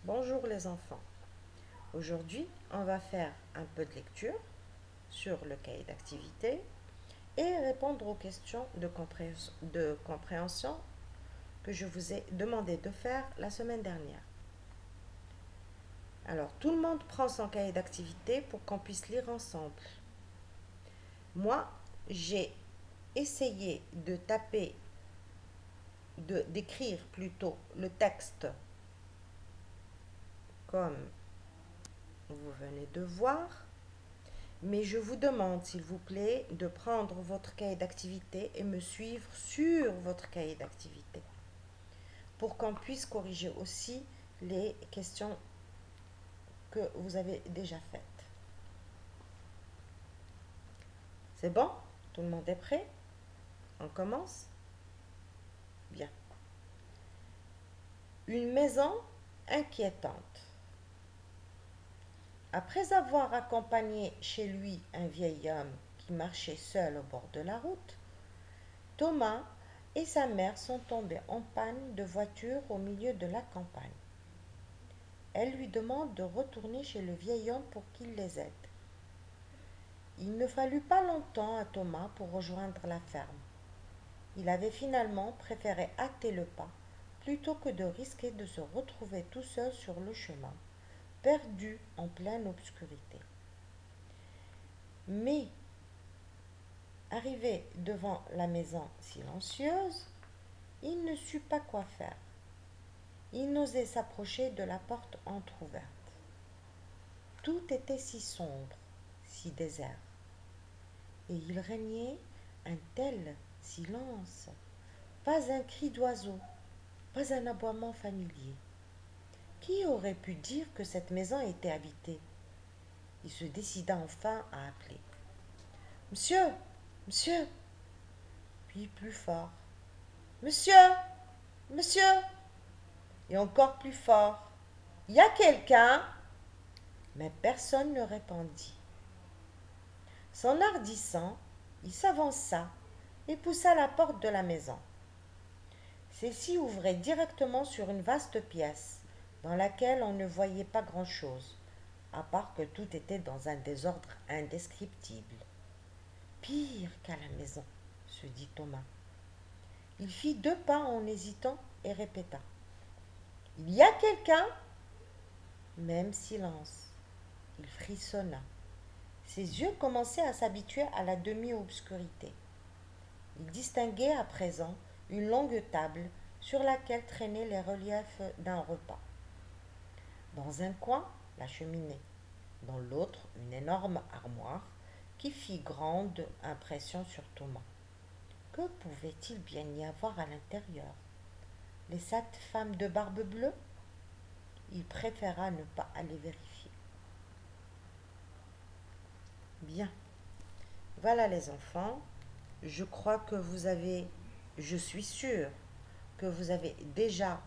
Bonjour les enfants. Aujourd'hui, on va faire un peu de lecture sur le cahier d'activité et répondre aux questions de compréhension que je vous ai demandé de faire la semaine dernière. Alors, tout le monde prend son cahier d'activité pour qu'on puisse lire ensemble. Moi, j'ai essayé d'écrire plutôt le texte comme vous venez de voir. Mais je vous demande, s'il vous plaît, de prendre votre cahier d'activité et me suivre sur votre cahier d'activité pour qu'on puisse corriger aussi les questions que vous avez déjà faites. C'est bon? Tout le monde est prêt? On commence? Bien. Une maison inquiétante. Après avoir accompagné chez lui un vieil homme qui marchait seul au bord de la route, Thomas et sa mère sont tombés en panne de voiture au milieu de la campagne. Elle lui demande de retourner chez le vieil homme pour qu'il les aide. Il ne fallut pas longtemps à Thomas pour rejoindre la ferme. Il avait finalement préféré hâter le pas plutôt que de risquer de se retrouver tout seul sur le chemin, perdu en pleine obscurité. Mais, arrivé devant la maison silencieuse, il ne sut pas quoi faire. Il n'osait s'approcher de la porte entr'ouverte. Tout était si sombre, si désert. Et il régnait un tel silence. Pas un cri d'oiseau, pas un aboiement familier. Qui aurait pu dire que cette maison était habitée? Il se décida enfin à appeler. Monsieur, monsieur, puis plus fort. Monsieur, monsieur, et encore plus fort. Y a quelqu'un? Mais personne ne répondit. S'enhardissant, il s'avança et poussa la porte de la maison. Celle-ci ouvrait directement sur une vaste pièce, dans laquelle on ne voyait pas grand-chose, à part que tout était dans un désordre indescriptible. Pire qu'à la maison, se dit Thomas. Il fit 2 pas en hésitant et répéta. Il y a quelqu'un? Même silence. Il frissonna. Ses yeux commençaient à s'habituer à la demi-obscurité. Il distinguait à présent une longue table sur laquelle traînaient les reliefs d'un repas. Dans un coin, la cheminée. Dans l'autre, une énorme armoire qui fit grande impression sur Thomas. Que pouvait-il bien y avoir à l'intérieur? Les 7 femmes de barbe bleue? Il préféra ne pas aller vérifier. Bien. Voilà les enfants. Je crois que je suis sûre que vous avez déjà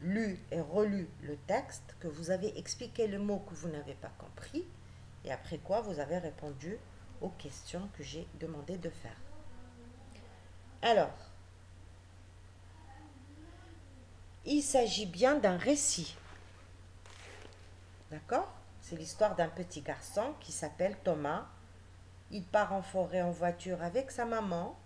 lu et relu le texte, que vous avez expliqué le mot que vous n'avez pas compris, et après quoi vous avez répondu aux questions que j'ai demandé de faire. Alors, il s'agit bien d'un récit. D'accord? C'est l'histoire d'un petit garçon qui s'appelle Thomas. Il part en forêt en voiture avec sa maman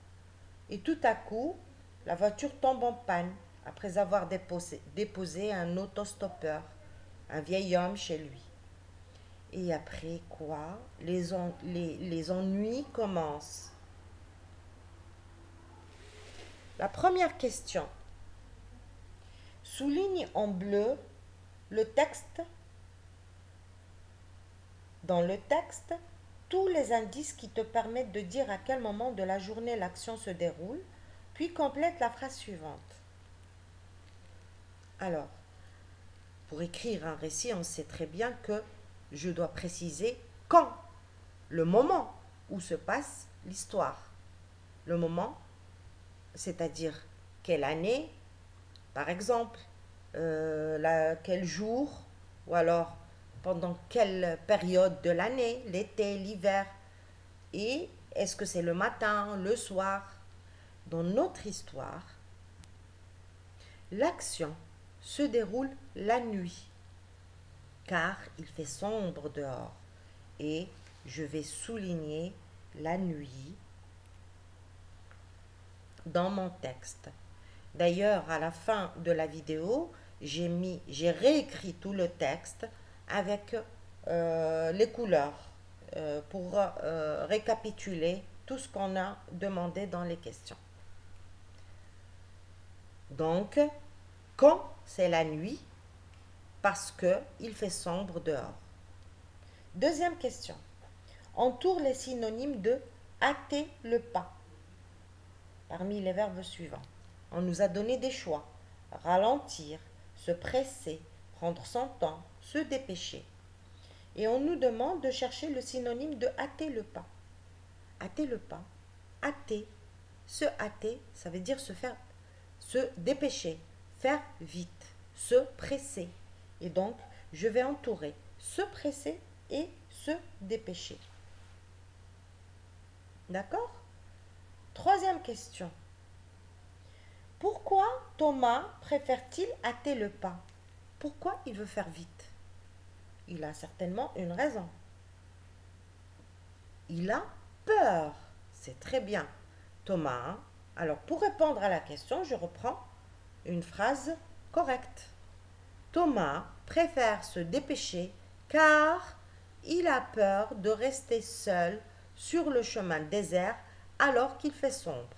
et tout à coup, la voiture tombe en panne après avoir déposé un autostoppeur, un vieil homme chez lui. Et après quoi, les ennuis commencent. La première question. Souligne en bleu le texte. Dans le texte, tous les indices qui te permettent de dire à quel moment de la journée l'action se déroule, puis complète la phrase suivante. Alors, pour écrire un récit, on sait très bien que je dois préciser quand, le moment où se passe l'histoire. Le moment, c'est-à-dire quelle année, par exemple, quel jour, ou alors pendant quelle période de l'année, l'été, l'hiver, et est-ce que c'est le matin, le soir. Dans notre histoire, l'action se déroule la nuit. car il fait sombre dehors. Et je vais souligner la nuit dans mon texte. D'ailleurs, à la fin de la vidéo, j'ai réécrit tout le texte avec les couleurs pour récapituler tout ce qu'on a demandé dans les questions. Donc, quand c'est la nuit, parce qu'il fait sombre dehors. Deuxième question. Entoure les synonymes de hâter le pas parmi les verbes suivants. On nous a donné des choix. Ralentir, se presser, prendre son temps, se dépêcher. Et on nous demande de chercher le synonyme de hâter le pas. Hâter le pas. Hâter. Se hâter, ça veut dire se dépêcher, faire vite, se presser. Et donc, je vais entourer se presser et se dépêcher. D'accord? Troisième question. Pourquoi Thomas préfère-t-il hâter le pas? Pourquoi il veut faire vite? Il a certainement une raison. Il a peur. C'est très bien. Thomas, alors pour répondre à la question, je reprends une phrase correcte. Thomas préfère se dépêcher car il a peur de rester seul sur le chemin désert alors qu'il fait sombre.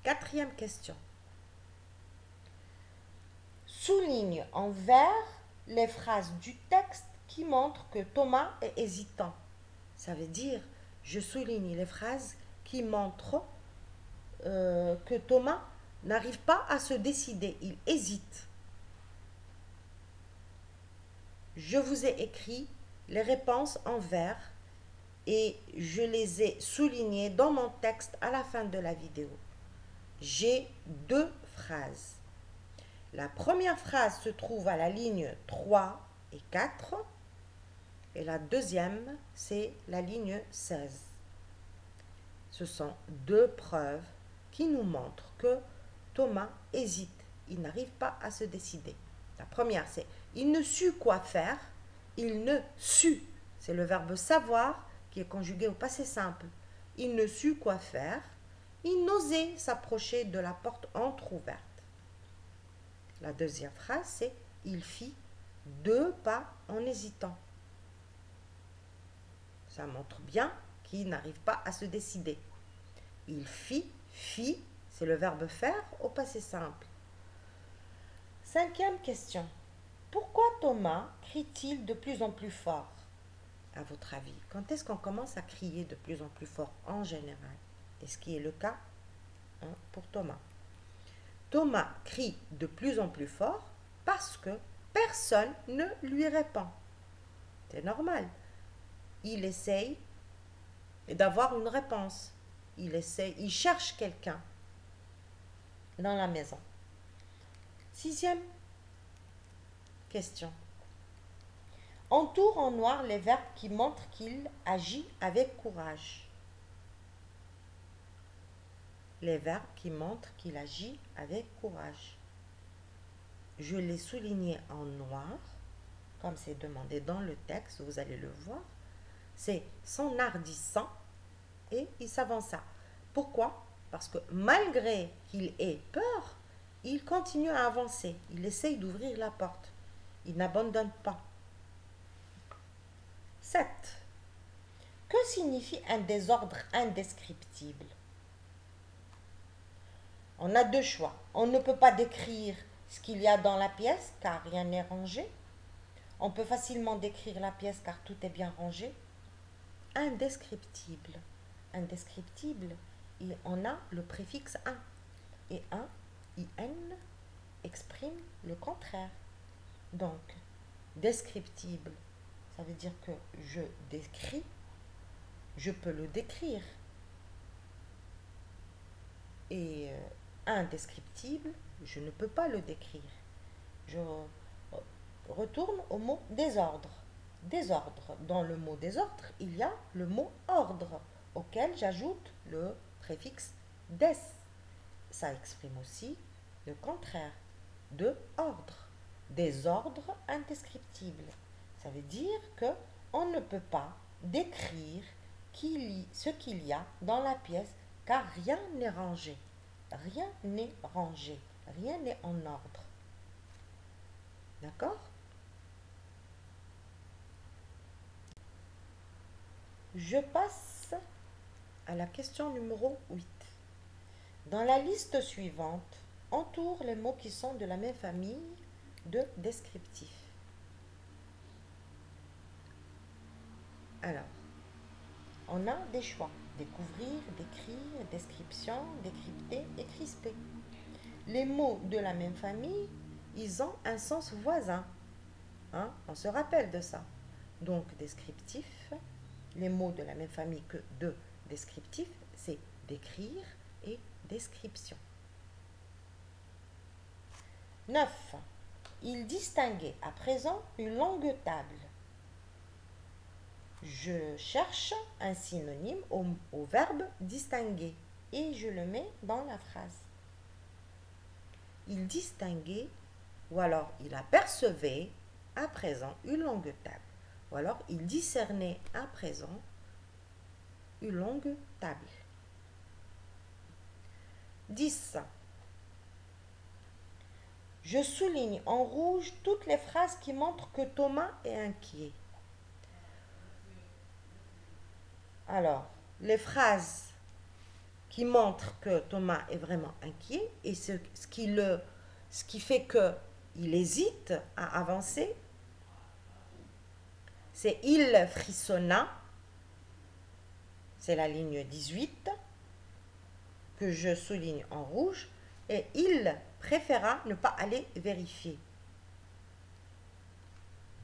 Quatrième question. Souligne en vert les phrases du texte qui montrent que Thomas est hésitant. Ça veut dire, je souligne les phrases qui montrent que Thomas n'arrive pas à se décider, il hésite. Je vous ai écrit les réponses en vert et je les ai soulignées dans mon texte à la fin de la vidéo. J'ai deux phrases. La première phrase se trouve à la ligne 3 et 4 et la deuxième, c'est la ligne 16. Ce sont deux preuves qui nous montrent que Thomas hésite, il n'arrive pas à se décider. La première, c'est il ne sut quoi faire, il ne sut, c'est le verbe savoir qui est conjugué au passé simple. Il ne sut quoi faire, il n'osait s'approcher de la porte entrouverte. La deuxième phrase, c'est il fit deux pas en hésitant. Ça montre bien qu'il n'arrive pas à se décider. Il fit, c'est le verbe faire au passé simple. Cinquième question. Pourquoi Thomas crie-t-il de plus en plus fort? À votre avis, quand est-ce qu'on commence à crier de plus en plus fort en général? Et ce qui est le cas pour Thomas. Thomas crie de plus en plus fort parce que personne ne lui répond. C'est normal. Il essaye d'avoir une réponse. Il cherche quelqu'un dans la maison. Sixième question. Entoure en noir les verbes qui montrent qu'il agit avec courage. Les verbes qui montrent qu'il agit avec courage. Je les souligne en noir, comme c'est demandé dans le texte, vous allez le voir. C'est s'enhardissant et il s'avança. Pourquoi? Parce que malgré qu'il ait peur, il continue à avancer. Il essaye d'ouvrir la porte. Il n'abandonne pas. 7. Que signifie un désordre indescriptible? On a deux choix. On ne peut pas décrire ce qu'il y a dans la pièce car rien n'est rangé. On peut facilement décrire la pièce car tout est bien rangé. Indescriptible. Indescriptible, on a le préfixe un. Et un, in, exprime le contraire. Donc, descriptible, ça veut dire que je décris, je peux le décrire. Et indescriptible, je ne peux pas le décrire. Je retourne au mot désordre. Désordre. Dans le mot désordre, il y a le mot ordre, auquel j'ajoute le préfixe des. Ça exprime aussi le contraire de ordre. désordre indescriptible. Ça veut dire que on ne peut pas décrire ce qu'il y a dans la pièce car rien n'est rangé. Rien n'est rangé. Rien n'est en ordre. D'accord? Je passe à la question numéro 8. Dans la liste suivante, entoure les mots qui sont de la même famille de descriptifs. Alors, on a des choix. Découvrir, décrire, description, décrypter et crisper. Les mots de la même famille, ils ont un sens voisin. Hein? On se rappelle de ça. Donc, descriptif, les mots de la même famille que de descriptif, c'est décrire et description. 9. Il distinguait à présent une longue table. Je cherche un synonyme au verbe distinguer et je le mets dans la phrase. Il distinguait ou alors il apercevait à présent une longue table. Ou alors il discernait à présent une longue table. 10. Je souligne en rouge toutes les phrases qui montrent que Thomas est inquiet. Alors, les phrases qui montrent que Thomas est vraiment inquiet et ce qui fait qu'il hésite à avancer, c'est il frissonna, c'est la ligne 18 que je souligne en rouge, et il préféra ne pas aller vérifier.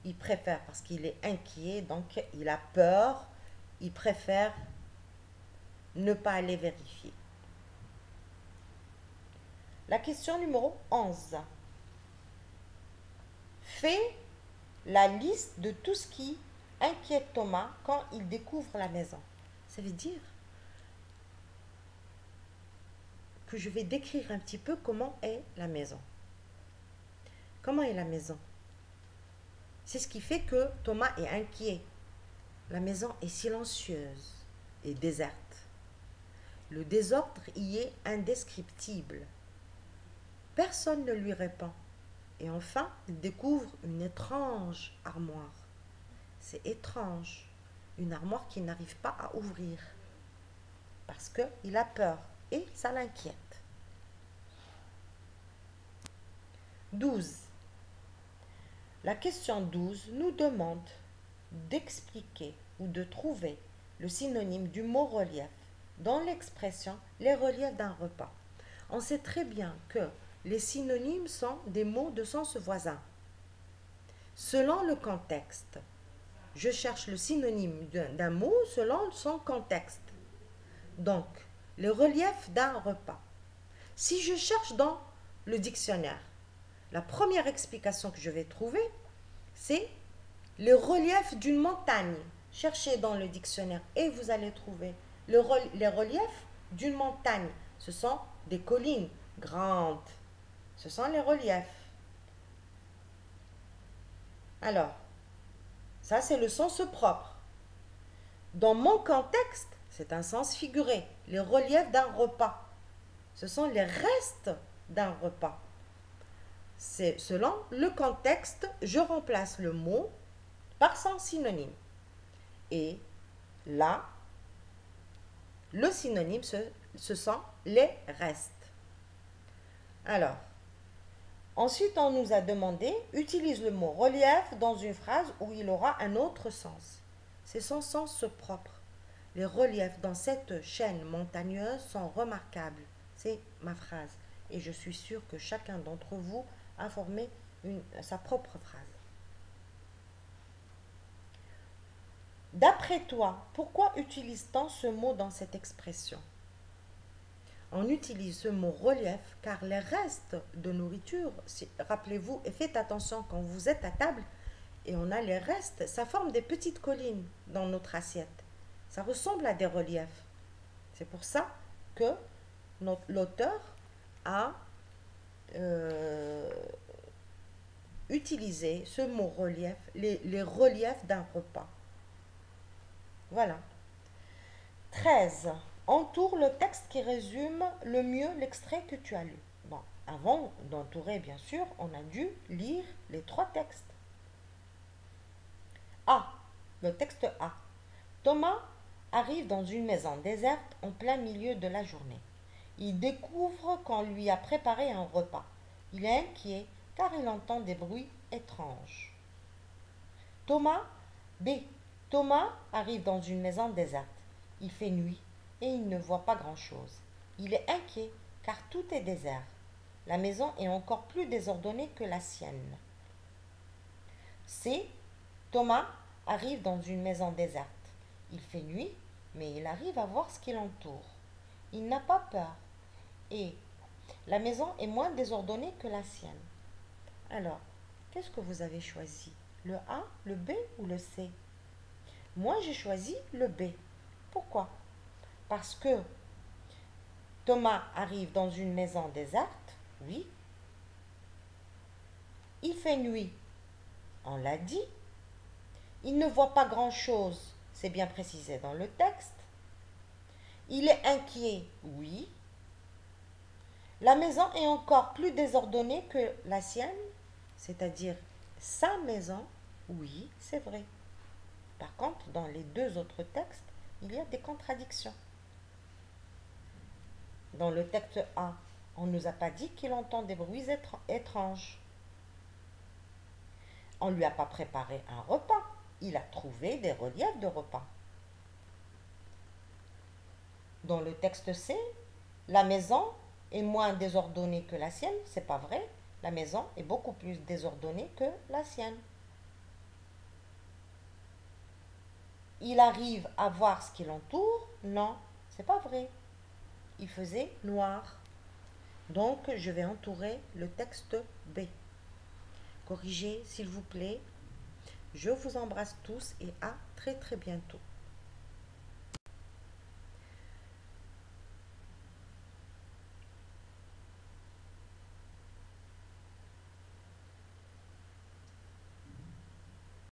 Il préfère parce qu'il est inquiet, donc il a peur, il préfère ne pas aller vérifier. La question numéro 11. Fais la liste de tout ce qui inquiète Thomas quand il découvre la maison. Ça veut dire que je vais décrire un petit peu comment est la maison. Comment est la maison? C'est ce qui fait que Thomas est inquiet. La maison est silencieuse et déserte. Le désordre y est indescriptible. Personne ne lui répond. Et enfin, il découvre une étrange armoire. C'est étrange. Une armoire qu'il n'arrive pas à ouvrir. Parce qu'il a peur et ça l'inquiète. 12. La question 12 nous demande d'expliquer ou de trouver le synonyme du mot relief dans l'expression les reliefs d'un repas. On sait très bien que les synonymes sont des mots de sens voisin. Selon le contexte, je cherche le synonyme d'un mot selon son contexte. Donc, les reliefs d'un repas. Si je cherche dans le dictionnaire, la première explication que je vais trouver, c'est le relief d'une montagne. Cherchez dans le dictionnaire et vous allez trouver les reliefs d'une montagne. Ce sont des collines grandes. Ce sont les reliefs. Alors, ça c'est le sens propre. Dans mon contexte, c'est un sens figuré. Les reliefs d'un repas. Ce sont les restes d'un repas. C'est selon le contexte, je remplace le mot par son synonyme. Et là, le synonyme, ce sont les restes. Alors, ensuite, on nous a demandé, utilise le mot relief dans une phrase où il aura un autre sens. C'est son sens propre. Les reliefs dans cette chaîne montagneuse sont remarquables. C'est ma phrase. Et je suis sûre que chacun d'entre vous a formé sa propre phrase. D'après toi, pourquoi utilise-t-on ce mot dans cette expression? On utilise ce mot relief car les restes de nourriture, rappelez-vous et faites attention quand vous êtes à table et on a les restes, ça forme des petites collines dans notre assiette. Ça ressemble à des reliefs. C'est pour ça que l'auteur a utiliser ce mot relief, les reliefs d'un repas. Voilà. 13. Entoure le texte qui résume le mieux l'extrait que tu as lu. Bon, avant d'entourer, bien sûr, on a dû lire les 3 textes. A. Le texte A. Thomas arrive dans une maison déserte en plein milieu de la journée. Il découvre qu'on lui a préparé un repas. Il est inquiet car il entend des bruits étranges. Thomas B. Thomas arrive dans une maison déserte. Il fait nuit et il ne voit pas grand-chose. Il est inquiet car tout est désert. La maison est encore plus désordonnée que la sienne. C. Thomas arrive dans une maison déserte. Il fait nuit, mais il arrive à voir ce qui l'entoure. Il n'a pas peur et la maison est moins désordonnée que la sienne. Alors, qu'est-ce que vous avez choisi? Le A, le B ou le C? Moi, j'ai choisi le B. Pourquoi? Parce que Thomas arrive dans une maison déserte, oui. Il fait nuit, on l'a dit. Il ne voit pas grand-chose, c'est bien précisé dans le texte. Il est inquiet, oui. La maison est encore plus désordonnée que la sienne, c'est-à-dire sa maison, oui, c'est vrai. Par contre, dans les 2 autres textes, il y a des contradictions. Dans le texte A, on ne nous a pas dit qu'il entend des bruits étranges. On ne lui a pas préparé un repas. Il a trouvé des reliefs de repas. Dans le texte C, la maison est moins désordonnée que la sienne. C'est pas vrai. La maison est beaucoup plus désordonnée que la sienne. Il arrive à voir ce qui l'entoure? Non, c'est pas vrai. Il faisait noir. Donc, je vais entourer le texte B. Corrigez, s'il vous plaît. Je vous embrasse tous et à très très bientôt.